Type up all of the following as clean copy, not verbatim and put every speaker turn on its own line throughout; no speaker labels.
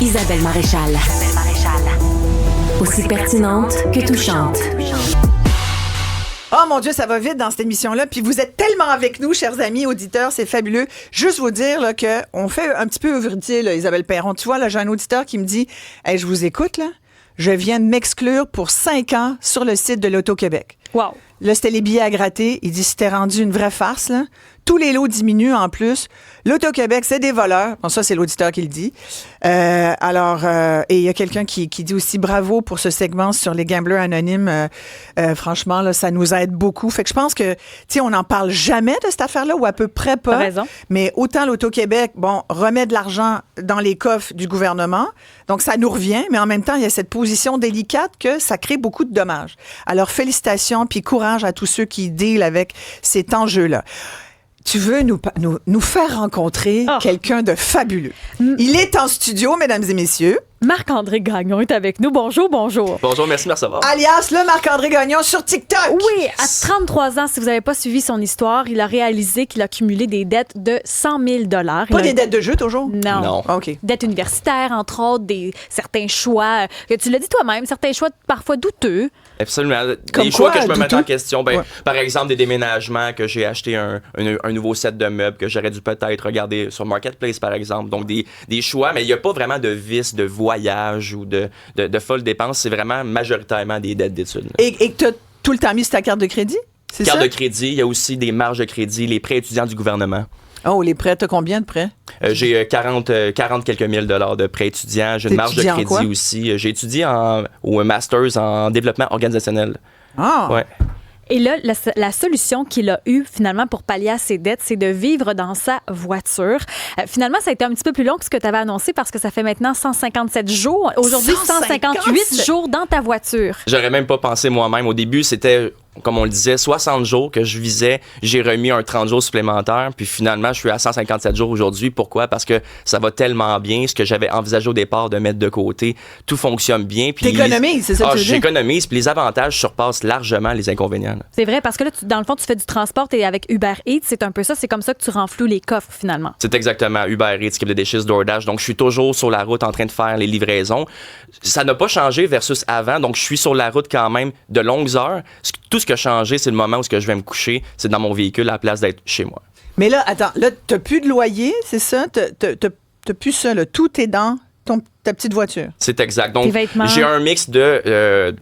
Isabelle Maréchal. Aussi pertinente que touchante.
Oh mon Dieu, ça va vite dans cette émission-là. Puis vous êtes tellement avec nous, chers amis auditeurs, c'est fabuleux. Juste vous dire là, qu'on fait un petit peu ouvrier, là, Isabelle Perron. Tu vois, là, j'ai un auditeur qui me dit « Hey, je vous écoute, là. Je viens de m'exclure pour 5 ans sur le site de l'Auto-Québec. »
Wow.
Là, c'était les billets à gratter. Il dit, c'était rendu une vraie farce, là. Tous les lots diminuent en plus. L'Auto-Québec, c'est des voleurs. Bon, ça, c'est l'auditeur qui le dit. Et il y a quelqu'un qui dit aussi bravo pour ce segment sur les gamblers anonymes. Franchement, là, ça nous aide beaucoup. Fait que je pense que, tu sais, on n'en parle jamais de cette affaire-là, ou à peu près pas.
T'as raison.
Mais autant l'Auto-Québec, bon, remet de l'argent dans les coffres du gouvernement. Donc, ça nous revient. Mais en même temps, il y a cette position délicate que ça crée beaucoup de dommages. Alors, félicitations, puis courage à tous ceux qui dealent avec cet enjeu-là. Tu veux nous faire rencontrer quelqu'un de fabuleux. Il est en studio, mesdames et messieurs.
Marc-André Gagnon est avec nous. Bonjour.
Bonjour, merci de me recevoir.
Alias le Marc-André Gagnon sur TikTok.
Oui, à 33 ans, si vous n'avez pas suivi son histoire, il a réalisé qu'il a cumulé des dettes de 100 000 $.
Pas des dettes de jeu, toujours?
Non.
OK.
Dettes universitaires, entre autres, certains choix, que tu l'as dit toi-même, certains choix parfois douteux.
Absolument.
Comme
des choix
quoi,
que je me mets en question.
Ouais.
Par exemple, des déménagements, que j'ai acheté un nouveau set de meubles que j'aurais dû peut-être regarder sur Marketplace, par exemple. Donc, des choix, mais il n'y a pas vraiment de vice, de voyage ou de folles dépenses. C'est vraiment majoritairement des dettes d'études.
Et que tu as tout le temps mis sur ta carte de crédit? C'est
Carte
ça?
de crédit, il y a aussi des marges de crédit, les prêts étudiants du gouvernement.
Oh, les prêts, t'as combien de prêts?
J'ai 40 quelques mille dollars de prêts étudiants. J'ai une marge de crédit aussi. J'ai étudié au Masters en développement organisationnel.
Ah!
Ouais.
Et là, la solution qu'il a eue, finalement, pour pallier à ses dettes, c'est de vivre dans sa voiture. Finalement, ça a été un petit peu plus long que ce que tu avais annoncé parce que ça fait maintenant 157 jours. Aujourd'hui, 158 jours dans ta voiture.
J'aurais même pas pensé moi-même. Au début, c'était, comme on le disait, 60 jours que je visais. J'ai remis un 30 jours supplémentaire. Puis finalement, je suis à 157 jours aujourd'hui. Pourquoi? Parce que ça va tellement bien. Ce que j'avais envisagé au départ de mettre de côté, tout fonctionne bien. Puis
t'économises, c'est ça que tu veux dire?
J'économise. Puis les avantages surpassent largement les inconvénients.
C'est vrai, parce que là, dans le fond, tu fais du transport et avec Uber Eats, c'est un peu ça. C'est comme ça que tu renfloues les coffres, finalement.
C'est exactement Uber Eats, Skip the Dishes, DoorDash. Donc, je suis toujours sur la route en train de faire les livraisons. Ça n'a pas changé versus avant. Donc, je suis sur la route quand même de longues heures. Tout ce qui a changé, c'est le moment où je vais me coucher. C'est dans mon véhicule à la place d'être chez moi. Mais
là, attends, là, t'as plus de loyer, c'est ça? T'as plus ça, là. Tout est dans ta petite voiture.
C'est exact. Donc, j'ai un mix de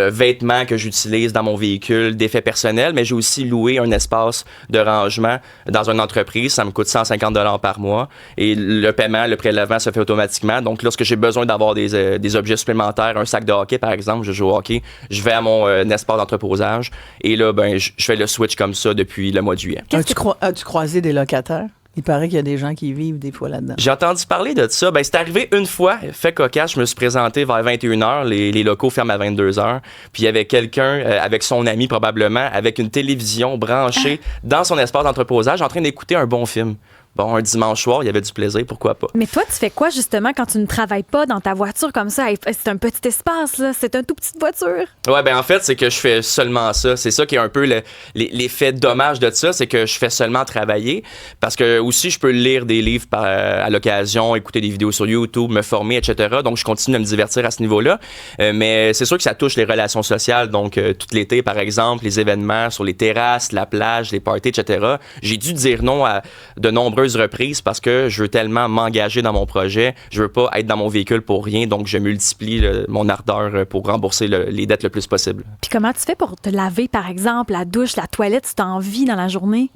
vêtements que j'utilise dans mon véhicule, d'effets personnels, mais j'ai aussi loué un espace de rangement dans une entreprise. Ça me coûte 150 $ par mois et le paiement, le prélèvement se fait automatiquement. Donc, lorsque j'ai besoin d'avoir des objets supplémentaires, un sac de hockey, par exemple, je joue au hockey, je vais à mon espace d'entreposage et là, je fais le switch comme ça depuis le mois de juillet.
As-tu croisé des locataires? Il paraît qu'il y a des gens qui vivent des fois là-dedans.
J'ai entendu parler de ça. C'est arrivé une fois, fait cocasse, je me suis présenté vers 21h, les locaux ferment à 22h, puis il y avait quelqu'un avec son ami probablement, avec une télévision branchée dans son espace d'entreposage en train d'écouter un bon film. Bon, un dimanche soir, il y avait du plaisir, pourquoi pas.
Mais toi, tu fais quoi, justement, quand tu ne travailles pas dans ta voiture comme ça? C'est un petit espace, là. C'est une toute petite voiture.
Ouais, en fait, c'est que je fais seulement ça. C'est ça qui est un peu l'effet dommage de ça, c'est que je fais seulement travailler. Parce que aussi, je peux lire des livres à l'occasion, écouter des vidéos sur YouTube, me former, etc. Donc, je continue de me divertir à ce niveau-là. Mais c'est sûr que ça touche les relations sociales. Donc, tout l'été, par exemple, les événements sur les terrasses, la plage, les parties, etc. J'ai dû dire non à de nombreuses reprises parce que je veux tellement m'engager dans mon projet. Je veux pas être dans mon véhicule pour rien, donc je multiplie mon ardeur pour rembourser les dettes le plus possible.
Puis comment tu fais pour te laver, par exemple, la douche, la toilette, si tu as envie dans la journée?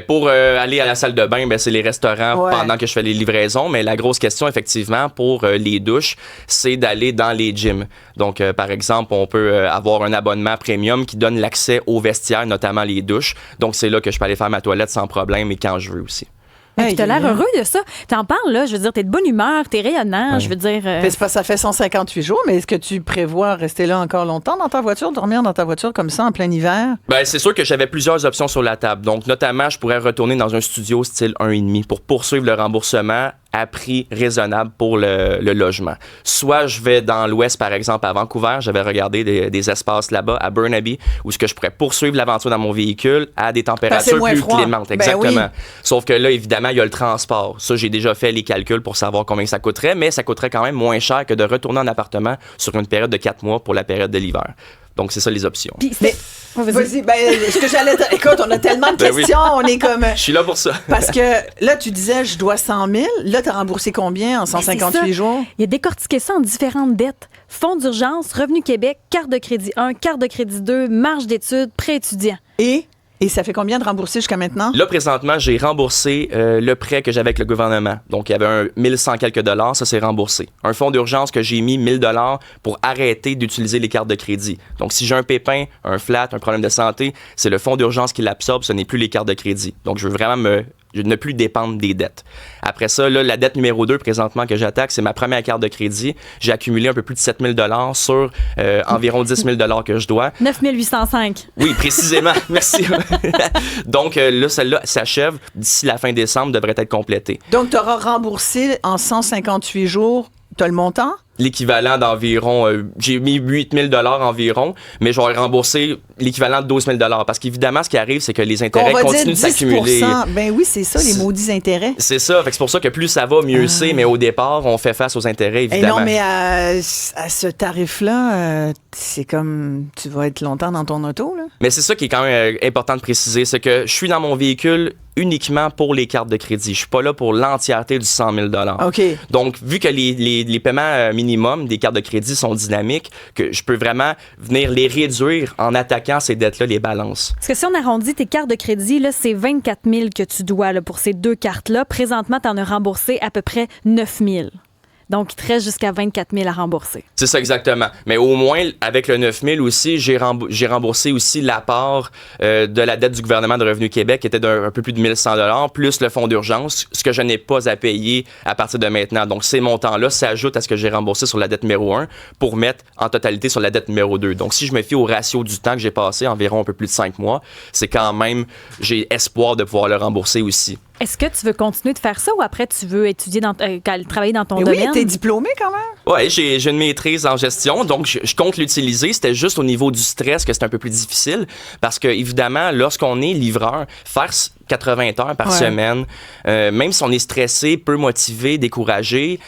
Pour aller à la salle de bain, c'est les restaurants pendant que je fais les livraisons, mais la grosse question, effectivement, pour les douches, c'est d'aller dans les gyms. Donc, par exemple, on peut avoir un abonnement premium qui donne l'accès aux vestiaires, notamment les douches. Donc, c'est là que je peux aller faire ma toilette sans problème et quand je veux aussi.
Tu as l'air heureux de ça. T'en parles, là. Je veux dire, t'es de bonne humeur, t'es rayonnant. Je veux dire.
Ça fait 158 jours, mais est-ce que tu prévois rester là encore longtemps dans ta voiture, dormir dans ta voiture comme ça en plein hiver?
C'est sûr que j'avais plusieurs options sur la table. Donc, notamment, je pourrais retourner dans un studio style 1,5 pour poursuivre le remboursement à prix raisonnable pour le logement. Soit je vais dans l'ouest, par exemple, à Vancouver, j'avais regardé des espaces là-bas, à Burnaby, où ce que je pourrais poursuivre l'aventure dans mon véhicule à des températures plus
froid.
clémentes.
Ben
Exactement.
oui.
Sauf que là, évidemment, il y a le transport. Ça, j'ai déjà fait les calculs pour savoir combien ça coûterait, mais ça coûterait quand même moins cher que de retourner en appartement sur une période de 4 mois pour la période de l'hiver. Donc, c'est ça les options.
Mais, vas-y, ce que j'allais... Écoute, on a tellement de questions, on est comme...
Je suis là pour ça.
Parce que là, tu disais, je dois 100 000. Là, tu as remboursé combien en 158 jours?
Il a décortiqué ça en différentes dettes. Fonds d'urgence, Revenu Québec, carte de crédit 1, carte de crédit 2, marge d'études, prêt étudiant.
Et ça fait combien de rembourser jusqu'à maintenant?
Là, présentement, j'ai remboursé le prêt que j'avais avec le gouvernement. Donc, il y avait un 1100 quelques dollars, ça c'est remboursé. Un fonds d'urgence que j'ai mis 1000 dollars pour arrêter d'utiliser les cartes de crédit. Donc, si j'ai un pépin, un flat, un problème de santé, c'est le fonds d'urgence qui l'absorbe, ce n'est plus les cartes de crédit. Donc, je veux vraiment ne plus dépendre des dettes. Après ça, là, la dette numéro 2 présentement que j'attaque, c'est ma première carte de crédit. J'ai accumulé un peu plus de 7 000 $ sur environ 10 000 $ que je dois.
9 805.
Oui, précisément. Merci. Donc là, celle-là s'achève. D'ici la fin décembre, devrait être complétée.
Donc, tu auras remboursé en 158 jours, tu as le montant?
L'équivalent d'environ, j'ai mis 8 000 $ environ, mais j'aurais remboursé l'équivalent de 12 000 $. Parce qu'évidemment, ce qui arrive, c'est que les intérêts continuent de s'accumuler.
Ben oui, c'est ça, les maudits intérêts.
C'est ça. Fait que c'est pour ça que plus ça va, mieux c'est. Mais au départ, on fait face aux intérêts, évidemment.
Et non, mais à ce tarif-là, c'est comme tu vas être longtemps dans ton auto, là.
Mais c'est ça qui est quand même important de préciser. C'est que je suis dans mon véhicule uniquement pour les cartes de crédit. Je suis pas là pour l'entièreté du 100 000 $.
OK.
Donc, vu que les paiements minimum des cartes de crédit sont dynamiques, que je peux vraiment venir les réduire en attaquant ces dettes-là, les balances.
Parce que si on arrondit tes cartes de crédit, là, c'est 24 000 que tu dois là, pour ces 2 cartes-là. Présentement, tu en as remboursé à peu près 9 000. Donc, il te reste jusqu'à 24 000 à rembourser.
C'est ça, exactement. Mais au moins, avec le 9 000 aussi, j'ai remboursé aussi la part de la dette du gouvernement de Revenu Québec, qui était d'un peu plus de 1 100 $, plus le fonds d'urgence, ce que je n'ai pas à payer à partir de maintenant. Donc, ces montants-là s'ajoutent à ce que j'ai remboursé sur la dette numéro 1 pour mettre en totalité sur la dette numéro 2. Donc, si je me fie au ratio du temps que j'ai passé, environ un peu plus de 5 mois, c'est quand même, j'ai espoir de pouvoir le rembourser aussi.
Est-ce que tu veux continuer de faire ça ou après tu veux étudier travailler dans ton domaine?
Oui, t'es diplômé quand même.
Oui, j'ai une maîtrise en gestion, donc je compte l'utiliser. C'était juste au niveau du stress que c'est un peu plus difficile parce que, évidemment, lorsqu'on est livreur, faire 80 heures par semaine, même si on est stressé, peu motivé, découragé,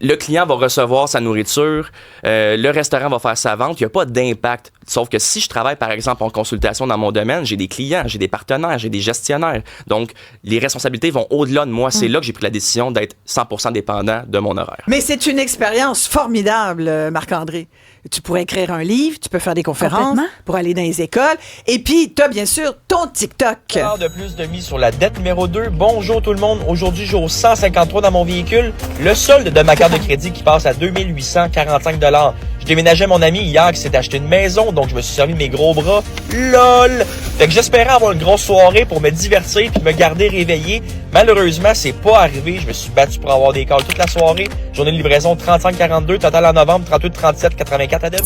le client va recevoir sa nourriture, le restaurant va faire sa vente, il n'y a pas d'impact. Sauf que si je travaille, par exemple, en consultation dans mon domaine, j'ai des clients, j'ai des partenaires, j'ai des gestionnaires. Donc, les responsabilités vont au-delà de moi. C'est là que j'ai pris la décision d'être 100% dépendant de mon horaire.
Mais c'est une expérience formidable, Marc-André. Tu pourrais écrire un livre, tu peux faire des conférences pour aller dans les écoles. Et puis, tu as bien sûr ton TikTok.
De plus de mise sur la dette numéro 2. Bonjour tout le monde. Aujourd'hui, jour 153 dans mon véhicule. Le solde de ma carte de crédit qui passe à 2 845 $. Je déménageais mon ami hier qui s'est acheté une maison, donc je me suis servi de mes gros bras. LOL! Fait que j'espérais avoir une grosse soirée pour me divertir puis me garder réveillé. Malheureusement, c'est pas arrivé. Je me suis battu pour avoir des calls toute la soirée. Journée de livraison 35-42, total en novembre 38-37-84 à demain.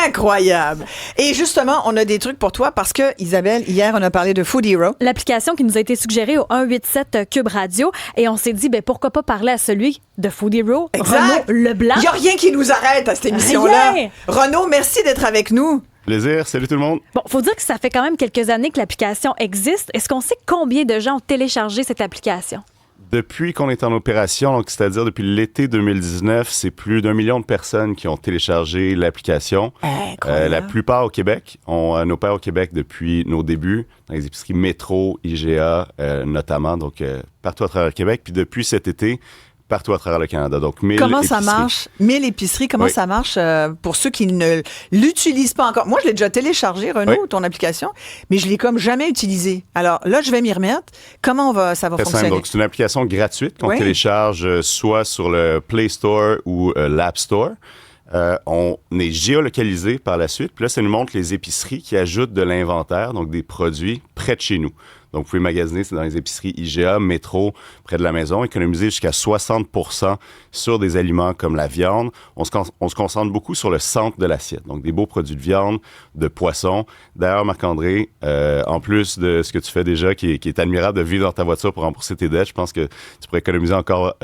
Incroyable! Et justement, on a des trucs pour toi parce que, Isabelle, hier, on a parlé de Food Hero.
L'application qui nous a été suggérée au 187 Cube Radio. Et on s'est dit, pourquoi pas parler à celui de Food Hero, Renaud Leblanc.
Il n'y a rien qui nous arrête à cette émission-là.
Rien.
Renaud, merci d'être avec nous.
Plaisir, salut tout le monde.
Bon, faut dire que ça fait quand même quelques années que l'application existe. Est-ce qu'on sait combien de gens ont téléchargé cette application?
Depuis qu'on est en opération, donc c'est-à-dire depuis l'été 2019, c'est plus d'1 million de personnes qui ont téléchargé l'application. La plupart au Québec. On opère au Québec depuis nos débuts, dans les épiceries Métro, IGA notamment, donc partout à travers le Québec. Puis depuis cet été, partout à travers le Canada. Donc 1000
Comment
épiceries.
ça marche? 1000 épiceries, comment ça marche pour ceux qui ne l'utilisent pas encore? Moi, je l'ai déjà téléchargé, Renaud, ton application, mais je l'ai comme jamais utilisé. Alors là, je vais m'y remettre. Comment ça va
Très
fonctionner?
simple. Donc, c'est une application gratuite qu'on télécharge soit sur le Play Store ou l'App Store. On est géolocalisé par la suite. Puis là, ça nous montre les épiceries qui ajoutent de l'inventaire, donc des produits près de chez nous. Donc, vous pouvez magasiner dans les épiceries IGA, Métro, près de la maison, économiser jusqu'à 60% sur des aliments comme la viande. On se concentre beaucoup sur le centre de l'assiette. Donc, des beaux produits de viande, de poisson. D'ailleurs, Marc-André, en plus de ce que tu fais déjà, qui est admirable de vivre dans ta voiture pour rembourser tes dettes, je pense que tu pourrais économiser encore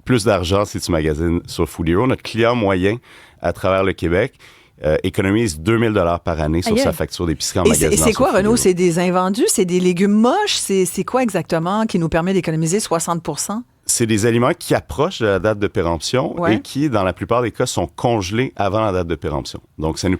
plus d'argent si tu magasines sur Food Hero. Notre client moyen à travers le Québec économise 2000 $ par année sur sa facture d'épicerie en magasinant.
Et c'est quoi,
sur
Renaud?
Food Hero.
C'est des invendus? C'est des légumes moches? C'est quoi exactement qui nous permet d'économiser 60%?
C'est des aliments qui approchent de la date de péremption et qui, dans la plupart des cas, sont congelés avant la date de péremption. Donc, ça nous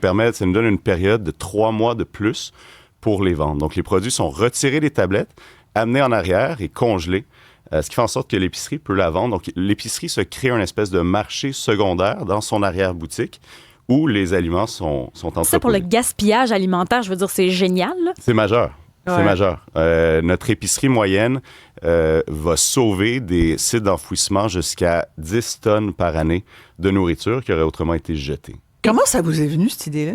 donne une période de 3 mois de plus pour les vendre. Donc, les produits sont retirés des tablettes, amenés en arrière et congelés. Ce qui fait en sorte que l'épicerie peut la vendre. Donc, l'épicerie se crée un espèce de marché secondaire dans son arrière-boutique où les aliments sont entreposés.
Ça, pour le gaspillage alimentaire, je veux dire, c'est génial, là.
C'est majeur. C'est majeur. Notre épicerie moyenne va sauver des sites d'enfouissement jusqu'à 10 tonnes par année de nourriture qui aurait autrement été jetée.
Comment ça vous est venu, cette idée-là?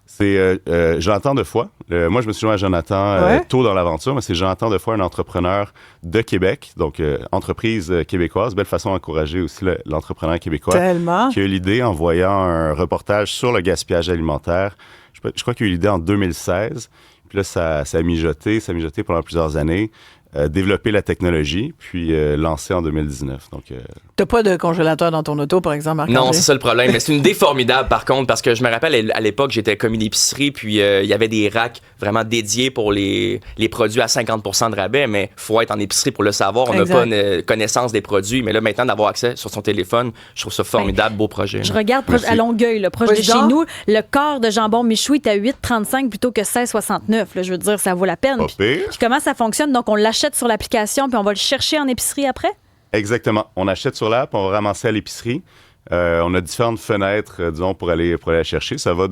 C'est Jonathan Defoy. Moi, je me suis joint à Jonathan tôt dans l'aventure, mais c'est Jonathan Defoy, un entrepreneur de Québec, donc entreprise québécoise. Belle façon d'encourager aussi l'entrepreneur québécois.
Tellement.
Qui a eu l'idée en voyant un reportage sur le gaspillage alimentaire. Je crois qu'il a eu l'idée en 2016. Puis là, ça a mijoté pendant plusieurs années. Développer la technologie, puis lancer en 2019. Donc,
T'as pas de congélateur dans ton auto, par exemple, Marc-André?
Non, c'est ça le problème. Mais c'est une idée formidable, par contre, parce que je me rappelle, à l'époque, j'étais commis d'épicerie, puis il y avait des racks vraiment dédiés pour les produits à 50% de rabais, mais il faut être en épicerie pour le savoir. On n'a pas une connaissance des produits, mais là, maintenant, d'avoir accès sur son téléphone, je trouve ça formidable, beau projet.
Je regarde à Longueuil, là, proche de chez nous, le quart de jambon Michoui est à 8,35 plutôt que 16,69. Là, je veux dire, ça vaut la peine. Puis comment ça fonctionne? Donc, on l'achète sur l'application, puis on va le chercher en épicerie après?
Exactement. On achète sur l'app, on va ramasser à l'épicerie. On a différentes fenêtres, disons, pour aller la chercher. Ça va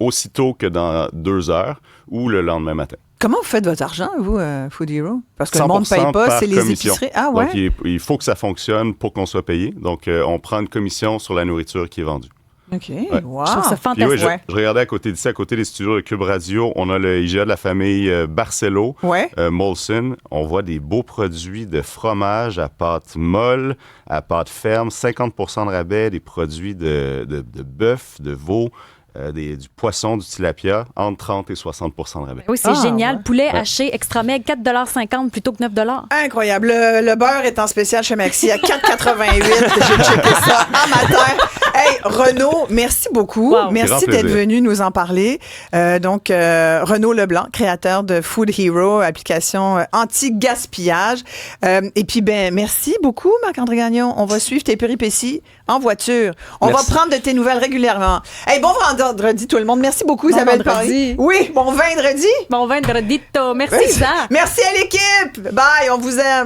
aussitôt que dans 2 heures ou le lendemain matin.
Comment vous faites votre argent, vous, Food Hero? Parce que le monde ne paye pas, c'est les
commission.
épiceries. Ah ouais?
Donc, il faut que ça fonctionne pour qu'on soit payé. Donc, on prend une commission sur la nourriture qui est vendue.
OK.
Ouais.
Wow.
Je trouve ça fantastique.
Oui, je regardais à côté d'ici, à côté des studios de Cube Radio, on a le IGA de la famille Barcelo, Molson. On voit des beaux produits de fromage à pâte molle, à pâte ferme, 50% de rabais, des produits de bœuf, de veau, du poisson, du tilapia, entre 30 et 60% de rabais.
Oui, c'est génial. Poulet haché extra maigre, 4,50 plutôt que 9 $.
Incroyable. Le beurre est en spécial chez Maxi à 4,88. J'ai checké ça en matin. Hey, Renaud, merci beaucoup.
Wow.
Merci d'être venu nous en parler. Renaud Leblanc, créateur de Food Hero, application anti-gaspillage. Et puis, merci beaucoup, Marc-André Gagnon. On va suivre tes péripéties en voiture. On va prendre de tes nouvelles régulièrement. Hey, bon vendredi, tout le monde. Merci beaucoup, Isabelle Paris. Oui, bon vendredi.
Bon vendredi, merci, Isa.
Merci à l'équipe. Bye, on vous aime.